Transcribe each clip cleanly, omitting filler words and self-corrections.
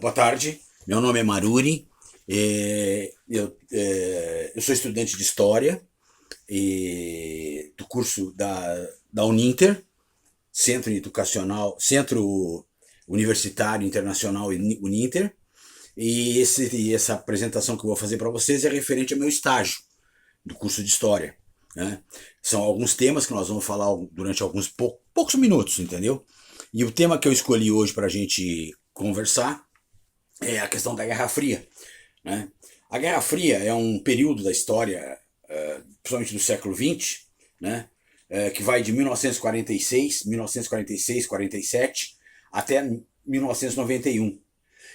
Boa tarde, meu nome é Maruri, eu sou estudante de História do curso da Uninter, Centro Universitário Internacional Uninter, e essa apresentação que eu vou fazer para vocês é referente ao meu estágio do curso de História. Né? São alguns temas que nós vamos falar durante poucos minutos, entendeu? E o tema que eu escolhi hoje para a gente conversar é a questão da Guerra Fria. Né? A Guerra Fria é um período da história, principalmente do século XX, né? Que vai de 1946, até 1991.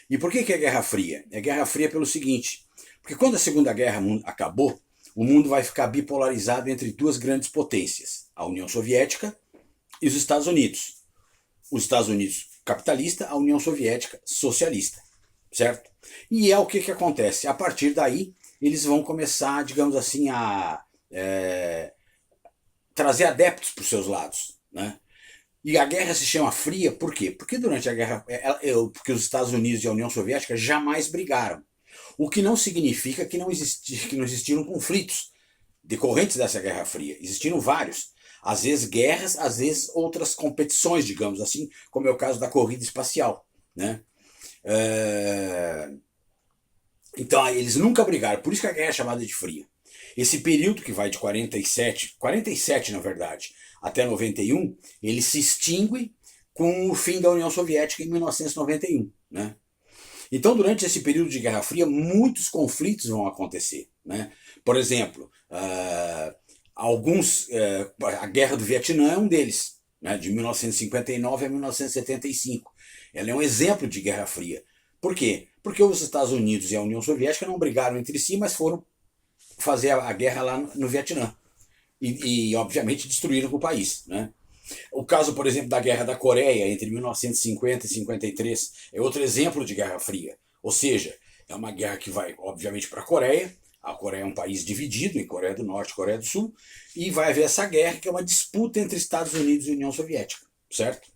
E por que é Guerra Fria? É Guerra Fria pelo seguinte, porque quando a Segunda Guerra acabou, o mundo vai ficar bipolarizado entre duas grandes potências, a União Soviética e os Estados Unidos. Os Estados Unidos capitalista, a União Soviética socialista, certo? E é o que acontece. A partir daí, eles vão começar, digamos assim, a trazer adeptos para os seus lados, né? E a guerra se chama fria por quê? Porque durante a guerra, porque os Estados Unidos e a União Soviética jamais brigaram. O que não significa que não existiram conflitos decorrentes dessa Guerra Fria. Existiram vários. Às vezes guerras, às vezes outras competições, digamos assim, como é o caso da corrida espacial. Né? Então eles nunca brigaram, por isso que a guerra é chamada de fria. Esse período que vai de 47 na verdade, até 91, ele se extingue com o fim da União Soviética em 1991. Né? Então, durante esse período de Guerra Fria, muitos conflitos vão acontecer. Né? Por exemplo, a Guerra do Vietnã é um deles, né? De 1959 a 1975. Ela é um exemplo de Guerra Fria. Por quê? Porque os Estados Unidos e a União Soviética não brigaram entre si, mas foram fazer a guerra lá no Vietnã. E obviamente, destruíram o país. Né? O caso, por exemplo, da Guerra da Coreia, entre 1950 e 53, é outro exemplo de Guerra Fria. Ou seja, é uma guerra que vai, obviamente, para a Coreia. A Coreia é um país dividido em Coreia do Norte e Coreia do Sul. E vai haver essa guerra, que é uma disputa entre Estados Unidos e União Soviética. Certo?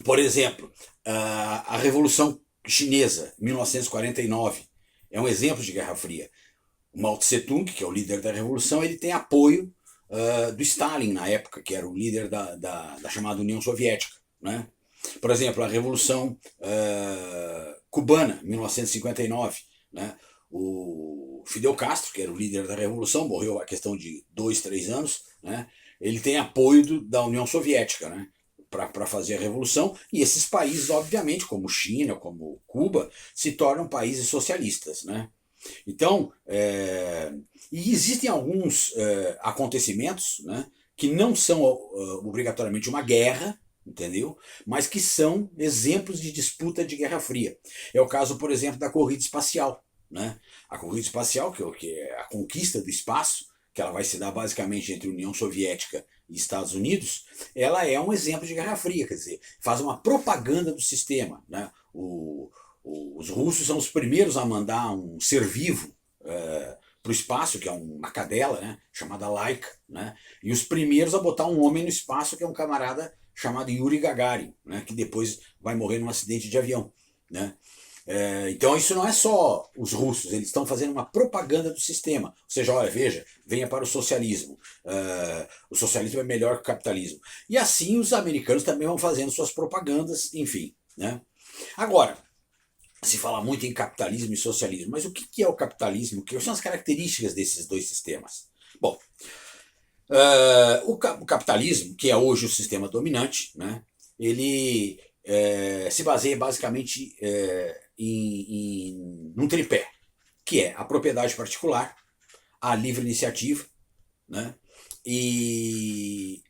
Por exemplo, a Revolução Chinesa, 1949, é um exemplo de Guerra Fria. O Mao Tse Tung, que é o líder da Revolução, ele tem apoio do Stalin na época, que era o líder da chamada União Soviética. Né? Por exemplo, a Revolução Cubana, 1959. Né? O Fidel Castro, que era o líder da Revolução, morreu a questão de 2, 3 anos. Né? Ele tem apoio da União Soviética, né? Para fazer a revolução, e esses países, obviamente, como China, como Cuba, se tornam países socialistas. Né? Então, e existem alguns acontecimentos, né, que não são obrigatoriamente uma guerra, entendeu? Mas que são exemplos de disputa de Guerra Fria. É o caso, por exemplo, da corrida espacial. Né? A corrida espacial, que é a conquista do espaço, que ela vai se dar basicamente entre União Soviética e Estados Unidos, ela é um exemplo de Guerra Fria, quer dizer, faz uma propaganda do sistema. Né? Os russos são os primeiros a mandar um ser vivo para o espaço, que é uma cadela, né, chamada Laika, né, e os primeiros a botar um homem no espaço, que é um camarada chamado Yuri Gagarin, né, que depois vai morrer num acidente de avião. Né. Então isso não é só os russos, eles estão fazendo uma propaganda do sistema. Ou seja, olha, veja, venha para o socialismo. O socialismo é melhor que o capitalismo. E assim os americanos também vão fazendo suas propagandas, enfim. Né. Agora, se fala muito em capitalismo e socialismo, mas o que é o capitalismo? Quais são as características desses dois sistemas? Bom, o capitalismo, que é hoje o sistema dominante, né, ele se baseia basicamente num tripé, que é a propriedade particular, a livre iniciativa, né, e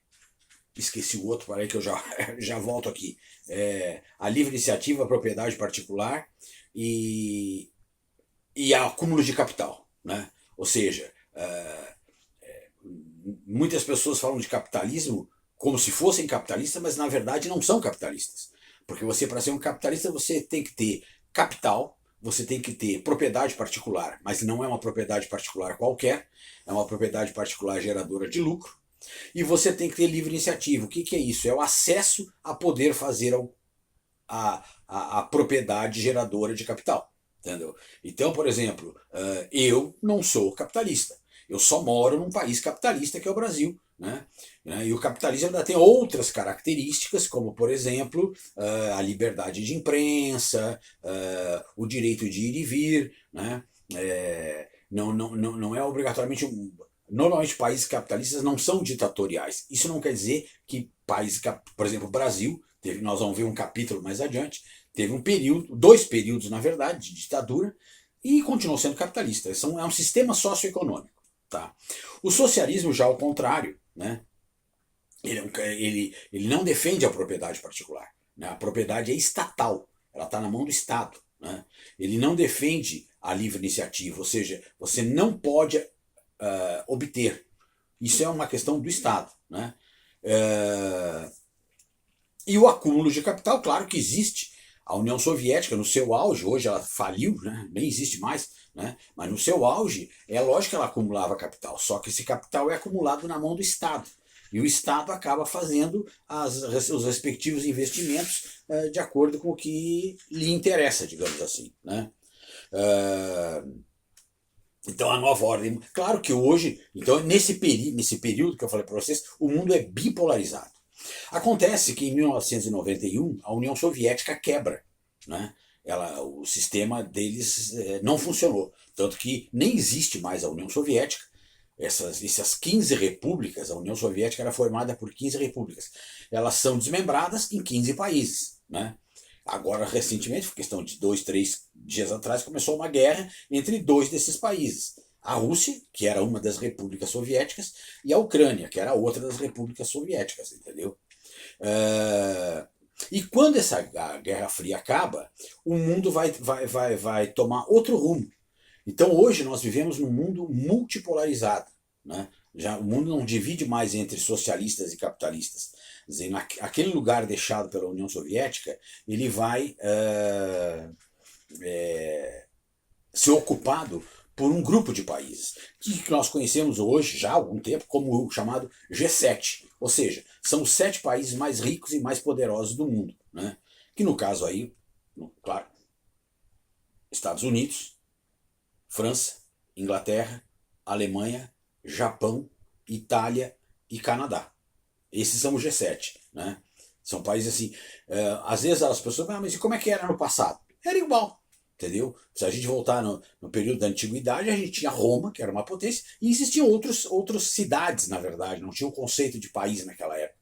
esqueci o outro, para aí que eu já volto aqui. A livre iniciativa, a propriedade particular e acúmulo de capital. Né? Ou seja, muitas pessoas falam de capitalismo como se fossem capitalistas, mas na verdade não são capitalistas. Porque você, para ser um capitalista, você tem que ter capital, você tem que ter propriedade particular, mas não é uma propriedade particular qualquer, é uma propriedade particular geradora de lucro. E você tem que ter livre iniciativa. O que é isso? É o acesso a poder fazer a propriedade geradora de capital. Entendeu? Então, por exemplo, eu não sou capitalista. Eu só moro num país capitalista, que é o Brasil. Né? E o capitalismo ainda tem outras características, como, por exemplo, a liberdade de imprensa, o direito de ir e vir. Né? Não é obrigatoriamente normalmente países capitalistas não são ditatoriais. Isso não quer dizer que países, por exemplo, o Brasil, nós vamos ver um capítulo mais adiante, teve um período, 2 períodos, na verdade, de ditadura, e continuou sendo capitalista. É um sistema socioeconômico. Tá? O socialismo, já ao contrário, né? Ele não defende a propriedade particular. Né? A propriedade é estatal, ela está na mão do Estado. Né? Ele não defende a livre iniciativa, ou seja, você não pode obter. Isso é uma questão do Estado. Né? E o acúmulo de capital, claro que existe. A União Soviética, no seu auge, hoje ela faliu, né? Nem existe mais, né? Mas no seu auge, é lógico que ela acumulava capital, só que esse capital é acumulado na mão do Estado. E o Estado acaba fazendo os respectivos investimentos de acordo com o que lhe interessa, digamos assim. Né? Então a nova ordem. Claro que hoje, então nesse período que eu falei para vocês, o mundo é bipolarizado. Acontece que em 1991 a União Soviética quebra. Né? O sistema deles não funcionou. Tanto que nem existe mais a União Soviética. Essas 15 repúblicas, a União Soviética era formada por 15 repúblicas. Elas são desmembradas em 15 países. Né? Agora, recentemente, por questão de 2, 3 dias atrás, começou uma guerra entre 2 desses países. A Rússia, que era uma das repúblicas soviéticas, e a Ucrânia, que era outra das repúblicas soviéticas, entendeu? E quando essa Guerra Fria acaba, o mundo vai tomar outro rumo. Então hoje nós vivemos num mundo multipolarizado. Né? O mundo não divide mais entre socialistas e capitalistas. Quer dizer, aquele lugar deixado pela União Soviética, ele vai ser ocupado por um grupo de países, que nós conhecemos hoje, já há algum tempo, como o chamado G7. Ou seja, são os 7 países mais ricos e mais poderosos do mundo. Né? Que no caso aí, claro, Estados Unidos, França, Inglaterra, Alemanha, Japão, Itália e Canadá. Esses são os G7. Né? São países assim. Às vezes as pessoas falam, mas e como é que era no passado? Era igual. Entendeu? Se a gente voltar no período da antiguidade, a gente tinha Roma, que era uma potência, e existiam outras cidades, na verdade, não tinha o conceito de país naquela época,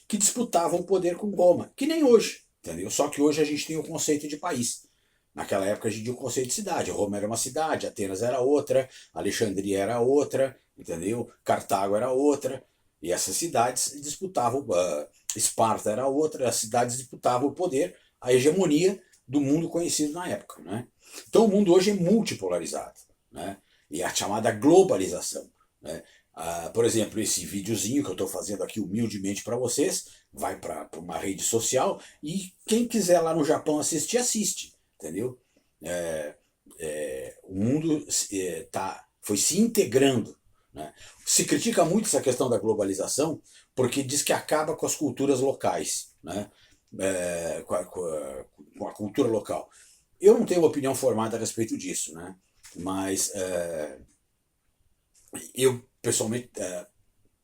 que disputavam o poder com Roma, que nem hoje, entendeu? Só que hoje a gente tem o conceito de país. Naquela época a gente tinha o conceito de cidade. Roma era uma cidade, Atenas era outra, Alexandria era outra, entendeu? Cartago era outra, e essas cidades disputavam, Esparta era outra, as cidades disputavam o poder, a hegemonia do mundo conhecido na época. Né? Então o mundo hoje é multipolarizado. Né? E a chamada globalização. Né? Por exemplo, esse videozinho que eu estou fazendo aqui humildemente para vocês, vai para uma rede social, e quem quiser lá no Japão assistir, assiste. Entendeu? O mundo foi se integrando. Né? Se critica muito essa questão da globalização, porque diz que acaba com as culturas locais. Né? Com a cultura local. Eu não tenho uma opinião formada a respeito disso, né? Mas eu, pessoalmente,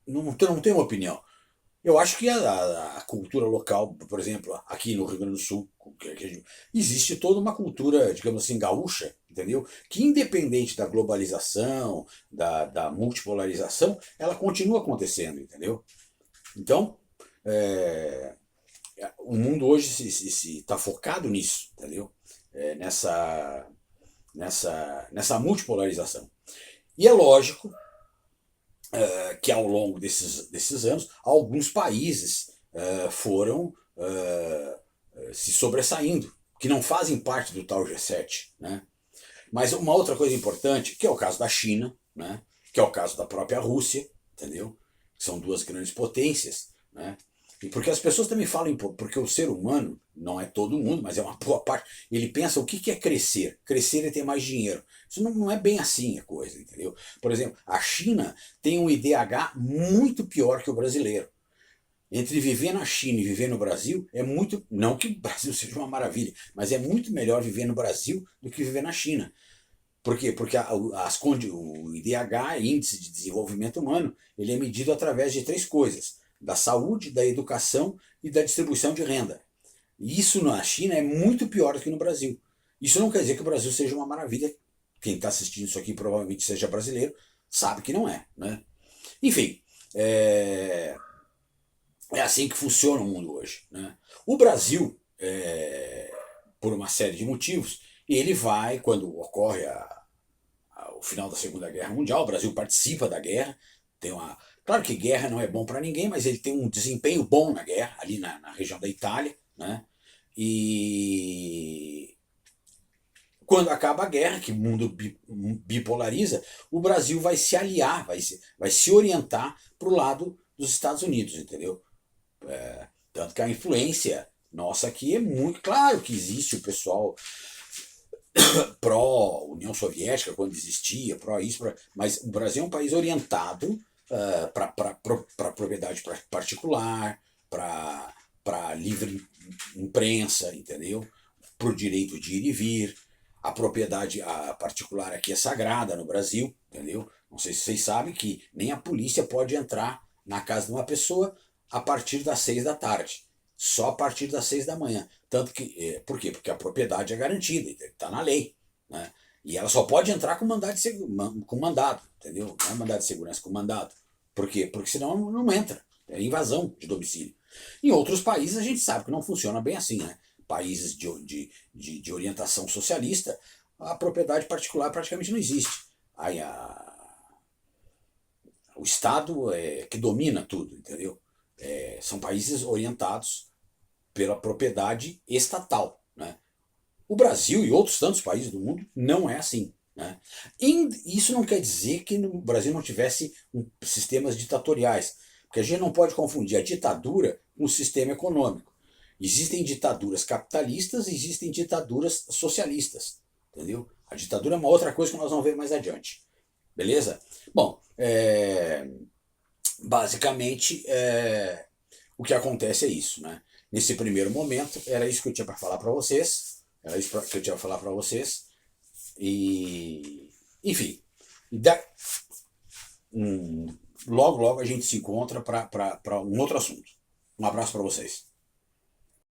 não tenho uma opinião. Eu acho que a cultura local, por exemplo, aqui no Rio Grande do Sul, existe toda uma cultura, digamos assim, gaúcha, entendeu? Que independente da globalização, da multipolarização, ela continua acontecendo, entendeu? Então, o mundo hoje está focado nisso, entendeu? Nessa multipolarização. E é lógico que ao longo desses anos, alguns países foram se sobressaindo, que não fazem parte do tal G7. Né? Mas uma outra coisa importante, que é o caso da China, né? Que é o caso da própria Rússia, entendeu? São 2 grandes potências, né? Porque as pessoas também falam, porque o ser humano, não é todo mundo, mas é uma boa parte, ele pensa o que é crescer? Crescer é ter mais dinheiro. Isso não é bem assim a coisa, entendeu? Por exemplo, a China tem um IDH muito pior que o brasileiro. Entre viver na China e viver no Brasil é muito. Não que o Brasil seja uma maravilha, mas é muito melhor viver no Brasil do que viver na China. Por quê? Porque o IDH, Índice de Desenvolvimento Humano, ele é medido através de três coisas: da saúde, da educação e da distribuição de renda. E isso na China é muito pior do que no Brasil. Isso não quer dizer que o Brasil seja uma maravilha. Quem está assistindo isso aqui provavelmente seja brasileiro, sabe que não é. Né? Enfim, é assim que funciona o mundo hoje. Né? O Brasil, por uma série de motivos, ele vai, quando ocorre o final da Segunda Guerra Mundial, o Brasil participa da guerra, tem uma. Claro que guerra não é bom para ninguém, mas ele tem um desempenho bom na guerra, ali na região da Itália. Né? E quando acaba a guerra, que o mundo bipolariza, o Brasil vai se aliar, vai se orientar para o lado dos Estados Unidos, entendeu? Tanto que a influência nossa aqui é muito. Claro que existe o pessoal pró-União Soviética, quando existia, pró-isso, mas o Brasil é um país orientado para propriedade particular, para livre imprensa, entendeu? Para o direito de ir e vir. A propriedade particular aqui é sagrada no Brasil, entendeu? Não sei se vocês sabem que nem a polícia pode entrar na casa de uma pessoa a partir das 6 da tarde. Só a partir das 6 da manhã. Tanto que, por quê? Porque a propriedade é garantida, está na lei. Né? E ela só pode entrar com mandado, entendeu? Não é mandado de segurança, com mandado. Por quê? Porque senão não entra. É invasão de domicílio. Em outros países a gente sabe que não funciona bem assim, né? Países de orientação socialista, a propriedade particular praticamente não existe. Aí o Estado é que domina tudo, entendeu? São países orientados pela propriedade estatal. Né? O Brasil e outros tantos países do mundo não é assim. Né? E isso não quer dizer que no Brasil não tivesse sistemas ditatoriais, porque a gente não pode confundir a ditadura com o sistema econômico. Existem ditaduras capitalistas e existem ditaduras socialistas. Entendeu? A ditadura é uma outra coisa que nós vamos ver mais adiante. Beleza? Bom, basicamente o que acontece é isso. Né? Nesse primeiro momento, era isso que eu tinha para falar para vocês. Era isso que eu tinha para falar para vocês. E, enfim, logo a gente se encontra para um outro assunto. Um abraço para vocês.